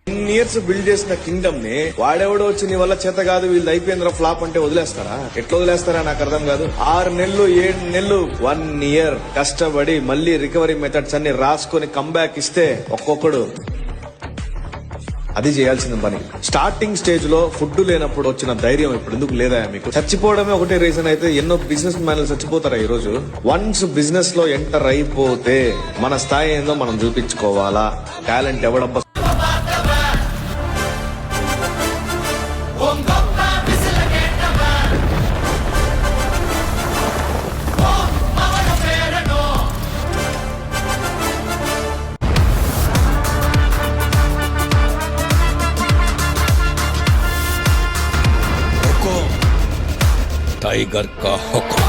Years build చేసిన Kingdom ని వాడెవడో వచ్చి నీ వల్ల చేత కాదు వీళ్ళు అయిపోయిందిరా ఫ్లాప్ అంటే వదిలేస్తారా? ఎట్లా వదిలేస్తారా నాకు అర్థం కాదు. 6 నెలలు 7 నెలలు 1 ఇయర్ కష్టపడి మళ్ళీ రికవరీ మెథడ్స్ అన్ని రాసుకొని కంబ్యాక్ ఇస్తే ఒక్కొక్కడు అది చేయాల్సిన పని. స్టార్టింగ్ స్టేజ్ లో ఫుడ్ లేనప్పుడు వచ్చిన ధైర్యం ఇప్పుడు ఎందుకు లేదా మీకు? చచ్చిపోవడమే ఒకటే రీజన్ అయితే ఎన్నో బిజినెస్ మ్యాన్లు చచ్చిపోతారా ఈ రోజు? వన్స్ బిజినెస్ లో ఎంటర్ అయిపోతే మన స్థాయి ఏందో మనం చూపించుకోవాలా. టాలెంట్ ఎవడబ్బా टाइगर का हुक्म।